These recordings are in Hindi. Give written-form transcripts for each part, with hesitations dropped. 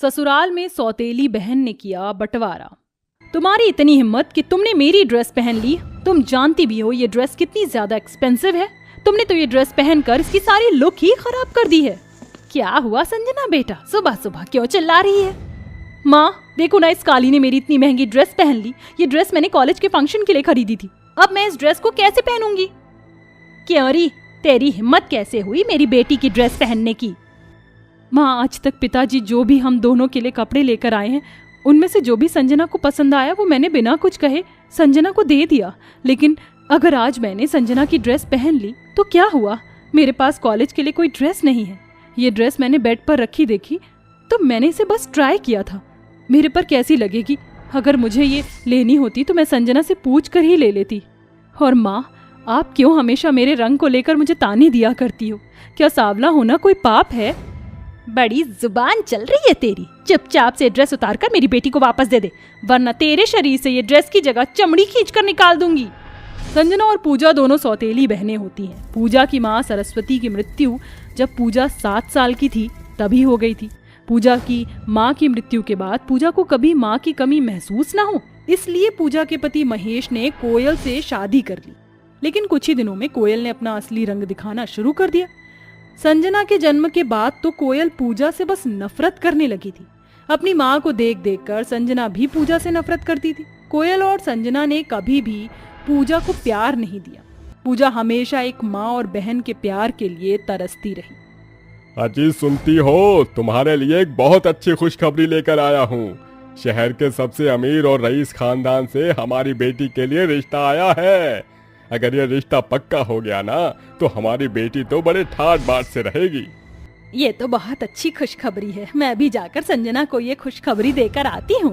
ससुराल में सौतेली बहन ने किया बंटवारा। तुम्हारी इतनी हिम्मत कि तुमने मेरी ड्रेस पहन ली। तुम जानती भी हो ये ड्रेस कितनी ज्यादा एक्सपेंसिव है। तुमने तो ये ड्रेस पहनकर इसकी सारी लुक ही खराब कर दी है। क्या हुआ संजना बेटा, सुबह सुबह क्यों चिल्ला रही है? माँ देखो ना, इस काली ने मेरी इतनी महंगी ड्रेस पहन ली। ये ड्रेस मैंने कॉलेज के फंक्शन के लिए खरीदी थी। अब मैं इस ड्रेस को कैसे पहनूंगी? क्यों री, तेरी हिम्मत कैसे हुई मेरी बेटी की ड्रेस पहनने की? माँ आज तक पिताजी जो भी हम दोनों के लिए कपड़े लेकर आए हैं, उनमें से जो भी संजना को पसंद आया वो मैंने बिना कुछ कहे संजना को दे दिया। लेकिन अगर आज मैंने संजना की ड्रेस पहन ली तो क्या हुआ? मेरे पास कॉलेज के लिए कोई ड्रेस नहीं है। ये ड्रेस मैंने बेड पर रखी देखी तो मैंने इसे बस ट्राई किया था, मेरे पर कैसी लगेगी। अगर मुझे ये लेनी होती तो मैं संजना से पूछ कर ही ले लेती। और माँ आप क्यों हमेशा मेरे रंग को लेकर मुझे ताने दिया करती हो? क्या सांवला होना कोई पाप है? बड़ी जुबान चल रही है तेरी। चुपचाप से ड्रेस उतारकर मेरी बेटी को वापस दे दे, वरना तेरे शरीर से ये ड्रेस की जगह चमड़ी खींचकर निकाल दूंगी। संजना और पूजा दोनों सौतेली बहनें होती हैं। पूजा की माँ सरस्वती की मृत्यु जब पूजा 7 साल की थी तभी हो गई थी। पूजा की माँ की मृत्यु के बाद पूजा को कभी माँ की कमी महसूस ना हो, इसलिए पूजा के पति महेश ने कोयल से शादी कर ली। लेकिन कुछ ही दिनों में कोयल ने अपना असली रंग दिखाना शुरू कर दिया। संजना के जन्म के बाद तो कोयल पूजा से बस नफरत करने लगी थी। अपनी माँ को देख देख कर संजना भी पूजा से नफरत करती थी। कोयल और संजना ने कभी भी पूजा को प्यार नहीं दिया। पूजा हमेशा एक माँ और बहन के प्यार के लिए तरसती रही। अजी सुनती हो, तुम्हारे लिए एक बहुत अच्छी खुशखबरी लेकर आया हूँ। शहर के सबसे अमीर और रईस खानदान से हमारी बेटी के लिए रिश्ता आया है। अगर ये रिश्ता पक्का हो गया ना तो हमारी बेटी तो बड़े ठाट बाट से रहेगी। ये तो बहुत अच्छी खुशखबरी है। मैं भी जाकर संजना को ये खुशखबरी देकर आती हूँ।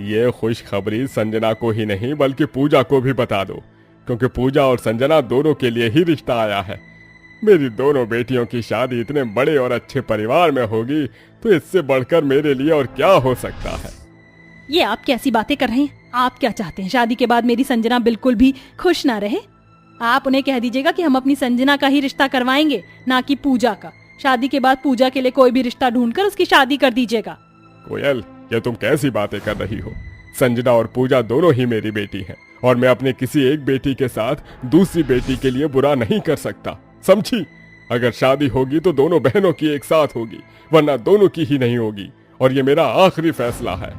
ये खुशखबरी संजना को ही नहीं बल्कि पूजा को भी बता दो, क्योंकि पूजा और संजना दोनों के लिए ही रिश्ता आया है। मेरी दोनों बेटियों की शादी इतने बड़े और अच्छे परिवार में होगी तो इससे बढ़कर मेरे लिए और क्या हो सकता है। ये आप कैसी बातें कर रहे हैं? आप क्या चाहते हैं? शादी के बाद मेरी संजना बिल्कुल भी खुश ना रहे? आप उन्हें कह दीजिएगा कि हम अपनी संजना का ही रिश्ता करवाएंगे, ना कि पूजा का। शादी के बाद पूजा के लिए कोई भी रिश्ता ढूंढकर उसकी शादी कर दीजिएगा। कोयल, ये तुम कैसी बातें कर रही हो? संजना और पूजा दोनों ही मेरी बेटी हैं और मैं अपने किसी एक बेटी के साथ दूसरी बेटी के लिए बुरा नहीं कर सकता, समझी? अगर शादी होगी तो दोनों बहनों की एक साथ होगी, वरना दोनों की ही नहीं होगी। और ये मेरा आखिरी फैसला है।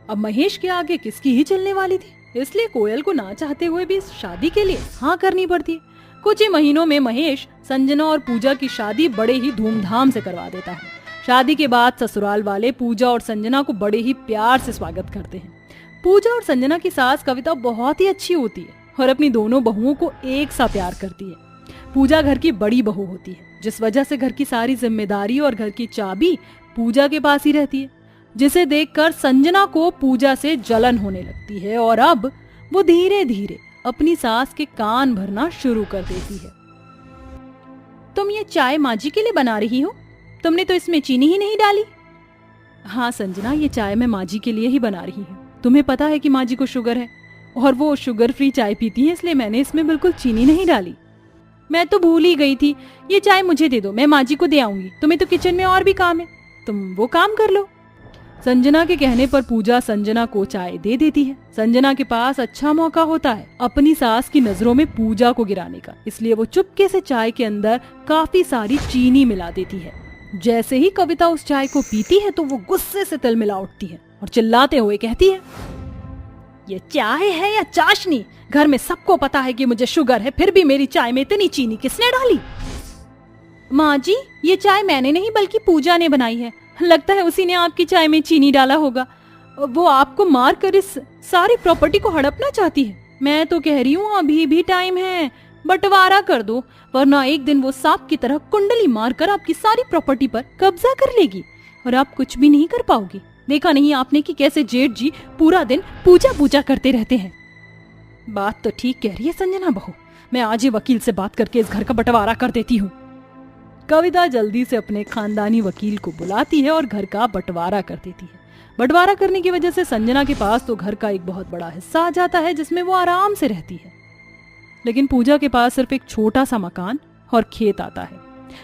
अब महेश के आगे किसकी ही चलने वाली थी, इसलिए कोयल को ना चाहते हुए भी इस शादी के लिए हाँ करनी पड़ती है। कुछ ही महीनों में महेश संजना और पूजा की शादी बड़े ही धूमधाम से करवा देता है। शादी के बाद ससुराल वाले पूजा और संजना को बड़े ही प्यार से स्वागत करते हैं। पूजा और संजना की सास कविता बहुत ही अच्छी होती है और अपनी दोनों बहुओं को एक सा प्यार करती है। पूजा घर की बड़ी बहू होती है, जिस वजह से घर की सारी जिम्मेदारी और घर की चाबी पूजा के पास ही रहती है, जिसे देखकर संजना को पूजा से जलन होने लगती है और अब वो धीरे धीरे अपनी सास के कान भरना शुरू कर देती है। तुम ये चाय माँ जी के लिए बना रही हो? तुमने तो इसमें चीनी ही नहीं डाली। हाँ संजना, ये चाय मैं माँ जी के लिए ही बना रही हूँ। तुम्हें पता है कि माँ जी को शुगर है और वो शुगर फ्री चाय पीती है, इसलिए मैंने इसमें बिल्कुल चीनी नहीं डाली। मैं तो भूल ही गई थी। ये चाय मुझे दे दो, मैं माँ जी को दे आऊंगी। तुम्हें तो किचन में और भी काम है, तुम वो काम कर लो। संजना के कहने पर पूजा संजना को चाय दे देती है। संजना के पास अच्छा मौका होता है अपनी सास की नजरों में पूजा को गिराने का, इसलिए वो चुपके से चाय के अंदर काफी सारी चीनी मिला देती है। जैसे ही कविता उस चाय को पीती है तो वो गुस्से से तिलमिला उठती है और चिल्लाते हुए कहती है, ये चाय है या चाशनी? घर में सबको पता है कि मुझे शुगर है, फिर भी मेरी चाय में इतनी चीनी किसने डाली? माँ जी, ये चाय मैंने नहीं बल्कि पूजा ने बनाई है। लगता है उसी ने आपकी चाय में चीनी डाला होगा। वो आपको मार कर इस सारी प्रॉपर्टी को हड़पना चाहती है। मैं तो कह रही हूँ अभी भी टाइम है, बंटवारा कर दो, वरना एक दिन वो सांप की तरह कुंडली मारकर आपकी सारी प्रॉपर्टी पर कब्जा कर लेगी और आप कुछ भी नहीं कर पाओगी। देखा नहीं आपने कि कैसे जेठ जी पूरा दिन पूजा पूजा करते रहते हैं। बात तो ठीक कह रही है संजना बहू, मैं आज ही वकील से बात करके इस घर का बंटवारा कर देती हूँ। कविता जल्दी से अपने खानदानी वकील को बुलाती है और घर का बंटवारा कर देती है। बंटवारा करने की वजह से संजना के पास तो घर का एक बहुत बड़ा हिस्सा आ जाता है जिसमें वो आराम से रहती है। लेकिन पूजा के पास सिर्फ एक छोटा सा मकान और खेत आता है।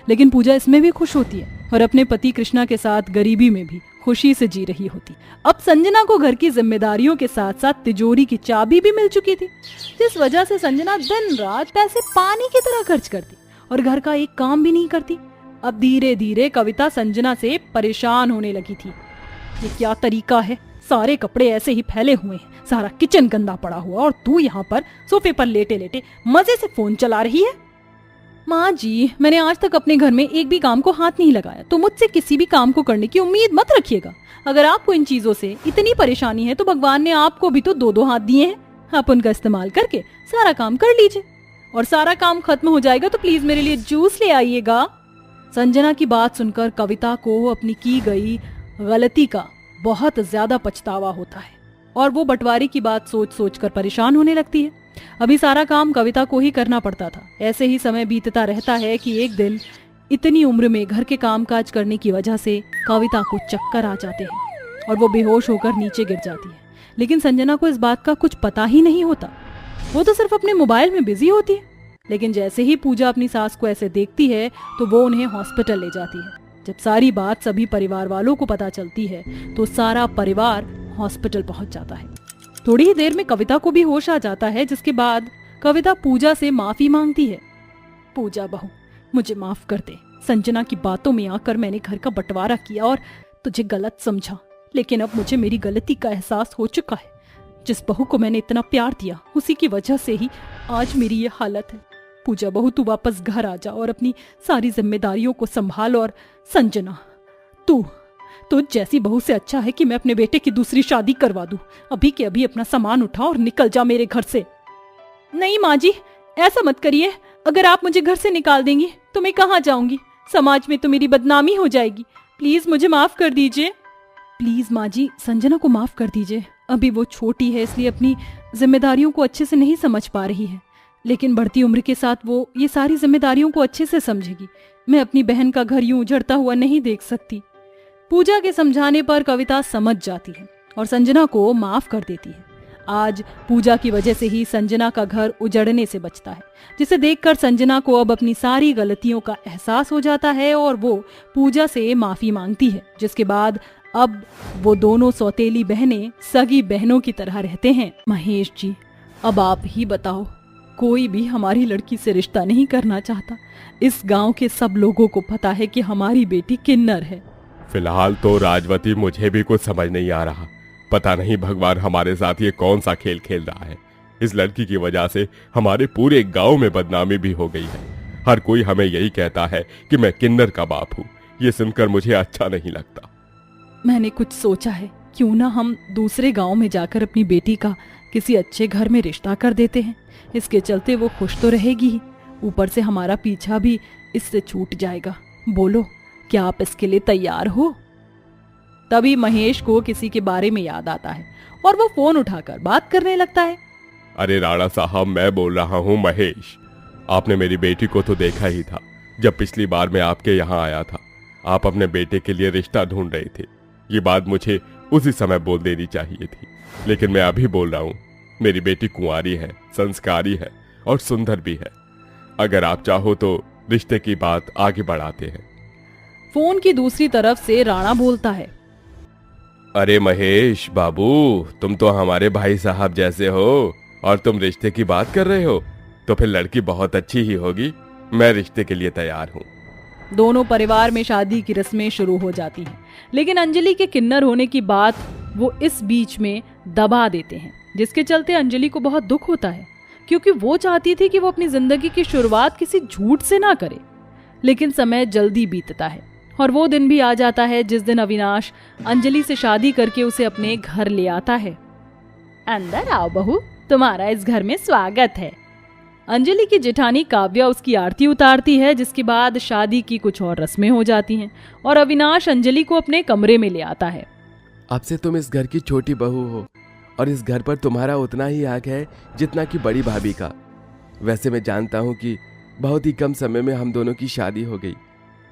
लेकिन पूजा इसमें भी खुश होती है और अपने पति कृष्णा के साथ गरीबी में भी खुशी से जी रही होती। अब संजना को घर की जिम्मेदारियों के साथ साथ तिजोरी की चाबी भी मिल चुकी थी, जिस वजह से संजना दिन रात पैसे पानी की तरह खर्च करती और घर का एक काम भी नहीं करती। अब धीरे धीरे कविता संजना से परेशान होने लगी थी। ये क्या तरीका है, सारे कपड़े ऐसे ही फैले हुए हैं, सारा किचन गंदा पड़ा हुआ और तू यहाँ पर सोफे पर लेटे लेटे मजे से फोन चला रही है। माँ जी, मैंने आज तक अपने घर में एक भी काम को हाथ नहीं लगाया, तो मुझसे किसी भी काम को करने की उम्मीद मत रखिएगा। अगर आपको इन चीजों से इतनी परेशानी है तो भगवान ने आपको भी तो 2-2 हाथ दिए हैं, आप उनका इस्तेमाल करके सारा काम कर लीजिए। और सारा काम खत्म हो जाएगा तो प्लीज मेरे लिए जूस ले आइएगा। संजना की बात सुनकर कविता को अपनी की गई गलती का बहुत ज्यादा पछतावा होता है और वो बंटवारे की बात सोच सोच कर परेशान होने लगती है। अभी सारा काम कविता को ही करना पड़ता था। ऐसे ही समय बीतता रहता है कि एक दिन इतनी उम्र में घर के कामकाज करने की वजह से कविता को चक्कर आ जाते हैं और वो बेहोश होकर नीचे गिर जाती है। लेकिन संजना को इस बात का कुछ पता ही नहीं होता, वो तो सिर्फ अपने मोबाइल में बिजी होती है। लेकिन जैसे ही पूजा अपनी सास को ऐसे देखती है तो वो उन्हें हॉस्पिटल ले जाती है। जब सारी बात सभी परिवार वालों को पता चलती है तो सारा परिवार हॉस्पिटल पहुंच जाता है। थोड़ी ही देर में कविता को भी होश आ जाता है, जिसके बाद कविता पूजा से माफी मांगती है। पूजा बहू, मुझे माफ कर दे। संजना की बातों में आकर मैंने घर का बंटवारा किया और तुझे गलत समझा, लेकिन अब मुझे मेरी गलती का एहसास हो चुका है। जिस बहू को मैंने इतना प्यार दिया उसी की वजह से ही आज मेरी ये हालत है। पूजा बहू, तू वापस घर आ जा और अपनी सारी जिम्मेदारियों को संभाल। और संजना, तू जैसी बहू से अच्छा है कि मैं अपने बेटे की दूसरी शादी करवा दूं। अभी के अभी अपना सामान उठा और निकल जा मेरे घर से। नहीं माँ जी, ऐसा मत करिए। अगर आप मुझे घर से निकाल देंगी तो मैं कहाँ जाऊंगी? समाज में तो मेरी बदनामी हो जाएगी। प्लीज मुझे माफ कर दीजिए। प्लीज माँ जी, संजना को माफ कर दीजिए। अभी वो छोटी है, इसलिए अपनी जिम्मेदारियों को अच्छे से नहीं समझ पा रही है, लेकिन बढ़ती उम्र के साथ वो ये सारी जिम्मेदारियों को अच्छे से समझेगी। मैं अपनी बहन का घर यूं उजड़ता हुआ नहीं देख सकती। पूजा के समझाने पर कविता समझ जाती है और संजना को माफ कर देती है। आज पूजा की वजह से ही संजना का घर उजड़ने से बचता है, जिसे देखकर संजना को अब अपनी सारी गलतियों का एहसास हो जाता है और वो पूजा से माफी मांगती है, जिसके बाद अब वो दोनों सौतेली बहनें सगी बहनों की तरह रहते हैं। महेश जी, अब आप ही बताओ, कोई भी हमारी लड़की से रिश्ता नहीं करना चाहता। इस गांव के सब लोगों को पता है कि हमारी बेटी किन्नर है। फिलहाल तो राजवती, मुझे भी कुछ समझ नहीं आ रहा। पता नहीं भगवान हमारे साथ ये कौन सा खेल खेल रहा है। इस लड़की की वजह से हमारे पूरे गांव में बदनामी भी हो गई है। हर कोई हमें यही कहता है कि मैं किन्नर का बाप हूँ। ये सुनकर मुझे अच्छा नहीं लगता। मैंने कुछ सोचा है, क्यों ना हम दूसरे गांव में जाकर अपनी बेटी का किसी अच्छे घर में रिश्ता कर देते हैं। इसके चलते वो खुश तो रहेगी ही, ऊपर से हमारा पीछा भी इससे छूट जाएगा। बोलो, क्या आप इसके लिए तैयार हो? तभी महेश को किसी के बारे में याद आता है और वो फोन उठाकर बात करने लगता है। अरे राणा साहब, मैं बोल रहा हूँ महेश। आपने मेरी बेटी को तो देखा ही था जब पिछली बार मैं आपके यहाँ आया था। आप अपने बेटे के लिए रिश्ता ढूंढ रहे थे। ये बात मुझे उसी समय बोल देनी चाहिए थी, लेकिन मैं अभी बोल रहा हूँ। मेरी बेटी कुंवारी है, संस्कारी है और सुंदर भी है। अगर आप चाहो तो रिश्ते की बात आगे बढ़ाते हैं। फोन की दूसरी तरफ से राणा बोलता है। अरे महेश बाबू, तुम तो हमारे भाई साहब जैसे हो और तुम रिश्ते की बात कर रहे हो, तो फिर लड़की बहुत अच्छी ही होगी। मैं रिश्ते के लिए तैयार हूँ। दोनों परिवार में शादी की रस्में शुरू हो जाती हैं, लेकिन अंजलि के किन्नर होने की बात वो इस बीच में दबा देते हैं, जिसके चलते अंजलि को बहुत दुख होता है, क्योंकि वो चाहती थी कि वो अपनी जिंदगी की शुरुआत किसी झूठ से ना करे। लेकिन समय जल्दी बीतता है और वो दिन भी आ जाता है जिस दिन अविनाश अंजलि से शादी करके उसे अपने घर ले आता है। अंदर आओ बहू, तुम्हारा इस घर में स्वागत है। अंजलि की जेठानी काव्या उसकी आरती उतारती है, जिसके बाद शादी की कुछ और रस्में हो जाती हैं और अविनाश अंजलि को अपने कमरे में ले आता है। अब से तुम इस घर की छोटी बहू हो और इस घर पर तुम्हारा उतना ही हक है जितना कि बड़ी भाभी का। वैसे मैं जानता हूँ कि बहुत ही कम समय में हम दोनों की शादी हो गई,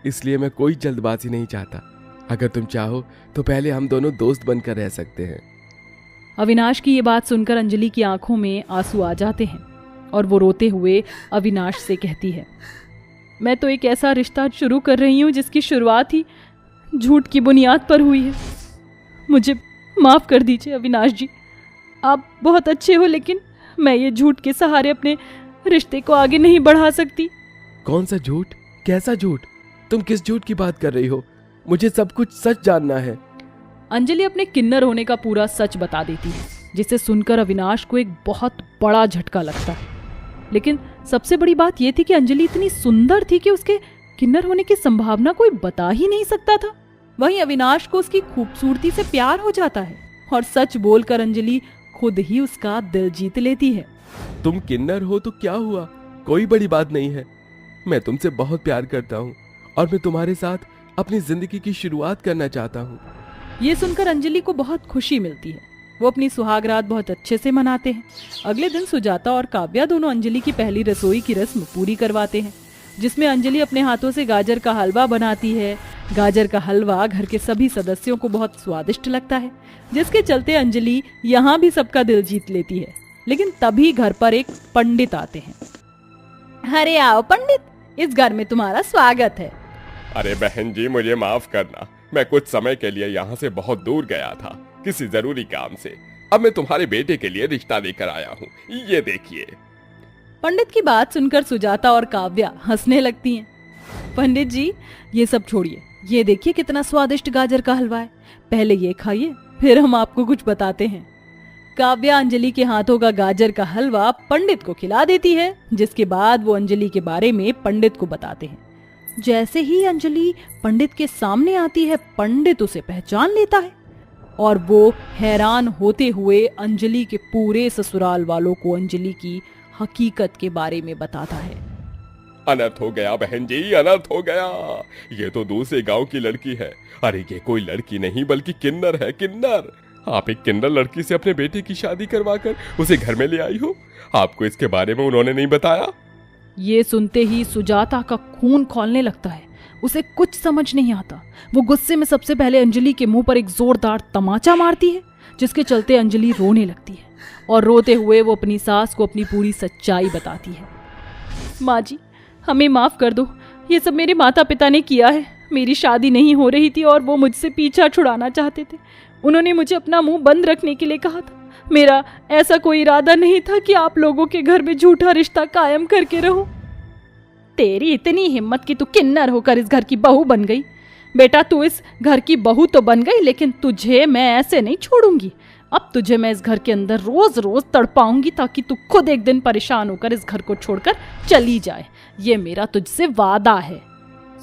इसलिए मैं कोई जल्दबाजी नहीं चाहता। अगर तुम चाहो तो पहले हम दोनों दोस्त बनकर रह सकते हैं। अविनाश की ये बात सुनकर अंजलि की आंखों में आंसू आ जाते हैं और वो रोते हुए अविनाश से कहती है, मैं तो एक ऐसा रिश्ता शुरू कर रही हूँ जिसकी शुरुआत ही झूठ की बुनियाद पर हुई है। मुझे माफ कर दीजिए अविनाश जी। आप बहुत अच्छे हो, लेकिन मैं ये झूठ के सहारे अपने रिश्ते को आगे नहीं बढ़ा सकती। कौन सा झूठ? कैसा झूठ? तुम किस झूठ की बात कर रही हो? मुझे सब कुछ सच जानना है। अंजलि अपने किन्नर होने का पूरा सच बता देती है, जिसे सुनकर अविनाश को एक बहुत बड़ा झटका लगता है। लेकिन सबसे बड़ी बात यह थी कि अंजलि इतनी सुंदर थी कि उसके किन्नर होने की संभावना कोई बता ही नहीं सकता था। वहीं अविनाश को उसकी खूबसूरती से प्यार हो जाता है और सच बोलकर अंजलि खुद ही उसका दिल जीत लेती है। तुम किन्नर हो तो क्या हुआ, कोई बड़ी बात नहीं है। मैं तुमसे बहुत प्यार करता हूँ और मैं तुम्हारे साथ अपनी जिंदगी की शुरुआत करना चाहता हूँ। ये सुनकर अंजलि को बहुत खुशी मिलती है। वो अपनी सुहाग रात बहुत अच्छे से मनाते हैं। अगले दिन सुजाता और काव्या दोनों अंजलि की पहली रसोई की रस्म पूरी करवाते हैं, जिसमें अंजलि अपने हाथों से गाजर का हलवा बनाती है। गाजर का हलवा घर के सभी सदस्यों को बहुत स्वादिष्ट लगता है, जिसके चलते अंजलि यहाँ भी सबका दिल जीत लेती है। लेकिन तभी घर पर एक पंडित आते हैं। अरे आओ पंडित, इस घर में तुम्हारा स्वागत है। अरे बहन जी, मुझे माफ करना, मैं कुछ समय के लिए यहाँ से बहुत दूर गया था किसी जरूरी काम से। अब मैं तुम्हारे बेटे के लिए रिश्ता लेकर आया हूँ, ये देखिए। पंडित की बात सुनकर सुजाता और काव्या हंसने लगती हैं। पंडित जी, ये सब छोड़िए, ये देखिए कितना स्वादिष्ट गाजर का हलवा है। पहले ये खाइए, फिर हम आपको कुछ बताते हैं। काव्या अंजलि के हाथों का गाजर का हलवा पंडित को खिला देती है, जिसके बाद वो अंजलि के बारे में पंडित को बताते हैं। जैसे ही अंजलि पंडित के सामने आती है, पंडित उसे पहचान लेता है और वो हैरान होते हुए अंजलि के पूरे ससुराल वालों को अंजलि की हकीकत के बारे में बताता है। अनर्थ हो गया बहन जी, अनर्थ हो गया। ये तो दूसरे गांव की लड़की है। अरे ये कोई लड़की नहीं बल्कि किन्नर है, किन्नर। आप एक किन्नर लड़की से अपने बेटे की शादी करवाकर उसे घर में ले आई हो। आपको इसके बारे में उन्होंने नहीं बताया? ये सुनते ही सुजाता का खून खौलने लगता है। उसे कुछ समझ नहीं आता। वो गुस्से में सबसे पहले अंजलि के मुंह पर एक जोरदार तमाचा मारती है, जिसके चलते अंजलि रोने लगती है और रोते हुए वो अपनी सास को अपनी पूरी सच्चाई बताती है। माँ जी, हमें माफ कर दो, ये सब मेरे माता पिता ने किया है। मेरी शादी नहीं हो रही थी और वो मुझसे पीछा छुड़ाना चाहते थे। उन्होंने मुझे अपना मुंह बंद रखने के लिए कहा था। मेरा ऐसा कोई इरादा नहीं था कि आप लोगों के घर में झूठा रिश्ता कायम करके रहूं। तेरी इतनी हिम्मत कि तू किन्नर होकर इस घर की बहू बन गई। बेटा, तू इस घर की बहू तो बन गई, लेकिन तुझे मैं ऐसे नहीं छोड़ूंगी। अब तुझे मैं इस घर के अंदर रोज रोज तड़पाऊंगी, ताकि तू खुद एक दिन परेशान होकर इस घर को छोड़कर चली जाए। ये मेरा तुझसे वादा है।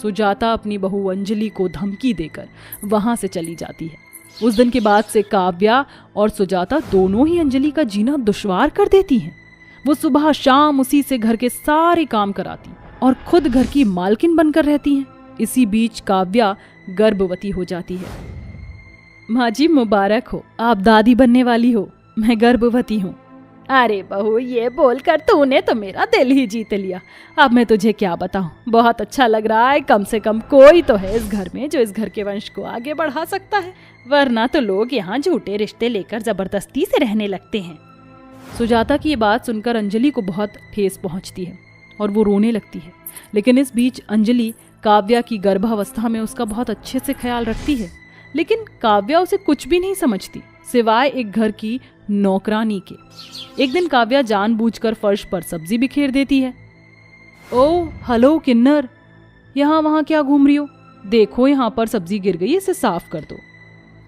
सुजाता अपनी बहू अंजलि को धमकी देकर वहां से चली जाती है। उस दिन के बाद से काव्या और सुजाता दोनों ही अंजलि का जीना दुश्वार कर देती हैं। वो सुबह शाम उसी से घर के सारे काम कराती और खुद घर की मालकिन बनकर रहती हैं। इसी बीच काव्या गर्भवती हो जाती है। माँ जी मुबारक हो, आप दादी बनने वाली हो। मैं गर्भवती हूँ। अरे बहू, ये बोलकर तूने तो मेरा दिल ही जीत लिया। अब मैं तुझे क्या बताऊं, बहुत अच्छा लग रहा है। कम से कम कोई तो है इस घर में जो इस घर के वंश को आगे बढ़ा सकता है, वरना तो लोग यहाँ झूठे रिश्ते लेकर जबरदस्ती से रहने लगते हैं। सुजाता की ये बात सुनकर अंजलि को बहुत ठेस पहुंचती है और वो रोने लगती है। लेकिन इस बीच अंजलि काव्या की गर्भावस्था में उसका बहुत अच्छे से ख्याल रखती है। लेकिन काव्या उसे कुछ भी नहीं समझती, सिवाय एक घर की नौकरानी के। एक दिन काव्या जानबूझकर फर्श पर सब्जी बिखेर देती है। ओ हेलो किन्नर, यहाँ वहाँ क्या घूम रही हो? देखो यहाँ पर सब्जी गिर गई, इसे साफ कर दो।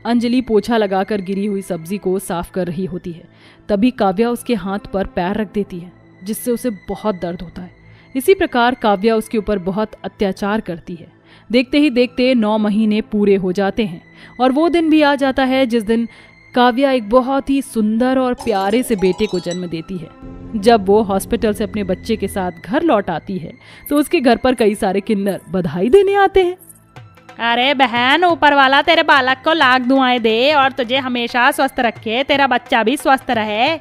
अंजलि पोछा लगाकर गिरी हुई सब्जी को साफ कर रही होती है। तभी काव्या उसके हाथ पर पैर रख देती है, जिससे उसे बहुत दर्द होता है। इसी प्रकार काव्या उसके ऊपर बहुत अत्याचार करती है। देखते ही देखते 9 महीने पूरे हो जाते हैं और वो दिन भी आ जाता है जिस दिन काव्या एक बहुत ही सुंदर और प्यारे से बेटे को जन्म देती है। जब वो हॉस्पिटल से अपने बच्चे के साथ घर लौट आती है तो उसके घर पर कई सारे किन्नर बधाई देने आते हैं। अरे बहन, ऊपर वाला तेरे बालक को लाख दुआएं दे और तुझे हमेशा स्वस्थ रखे, तेरा बच्चा भी स्वस्थ रहे।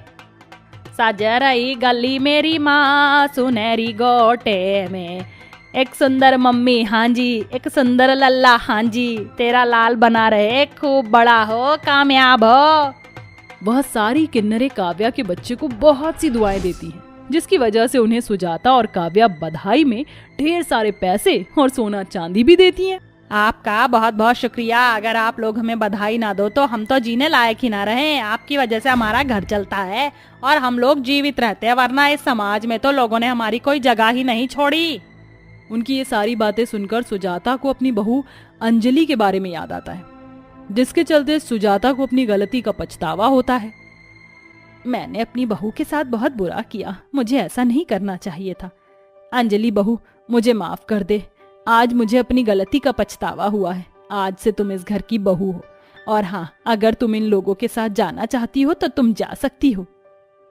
सज रही गली मेरी माँ सुनहरी गोटे में, एक सुंदर मम्मी हाँ जी, एक सुंदर लल्ला हाँ जी, तेरा लाल बना रहे, खूब बड़ा हो, कामयाब हो। वह सारी किन्नरें काव्या के बच्चे को बहुत सी दुआएं देती हैं, जिसकी वजह से उन्हें सुजाता और काव्या बधाई में ढेर सारे पैसे और सोना चांदी भी देती हैं। आपका बहुत बहुत शुक्रिया। अगर आप लोग हमें बधाई ना दो तो हम तो जीने लायक ही ना रहे। आपकी वजह से हमारा घर चलता है और हम लोग जीवित रहते हैं, वरना इस समाज में तो लोगों ने हमारी कोई जगह ही नहीं छोड़ी। उनकी ये सारी बातें सुनकर सुजाता को अपनी बहू अंजलि के बारे में याद आता है, जिसके चलते सुजाता को अपनी गलती का पछतावा होता है। मैंने अपनी बहू के साथ बहुत बुरा किया, मुझे ऐसा नहीं करना चाहिए था। अंजलि बहू, मुझे माफ कर दे। आज मुझे अपनी गलती का पछतावा हुआ है। आज से तुम इस घर की बहू हो, और हाँ, अगर तुम इन लोगों के साथ जाना चाहती हो तो तुम जा सकती हो।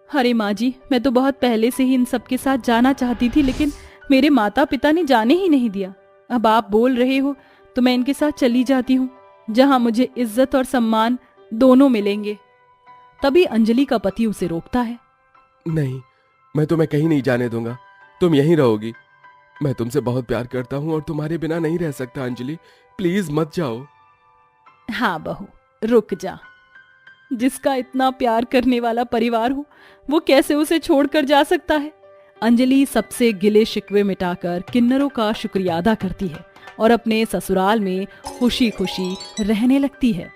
अरे माँ जी, मैं तो बहुत पहले से ही इन सब के साथ जाना चाहती थी, लेकिन मेरे माता पिता ने जाने ही नहीं दिया। अब आप बोल रहे हो तो मैं इनके साथ चली जाती हूँ, जहाँ मुझे इज्जत और सम्मान दोनों मिलेंगे। तभी अंजलि का पति उसे रोकता है। नहीं, मैं तुम्हें कहीं नहीं जाने दूंगा, तुम यहीं रहोगी। मैं तुमसे बहुत प्यार करता हूँ और तुम्हारे बिना नहीं रह सकता अंजलि, प्लीज मत जाओ। हाँ बहू, रुक जा। जिसका इतना प्यार करने वाला परिवार हो, वो कैसे उसे छोड़कर जा सकता है। अंजलि सबसे गिले शिकवे मिटाकर किन्नरों का शुक्रिया अदा करती है और अपने ससुराल में खुशी खुशी रहने लगती है।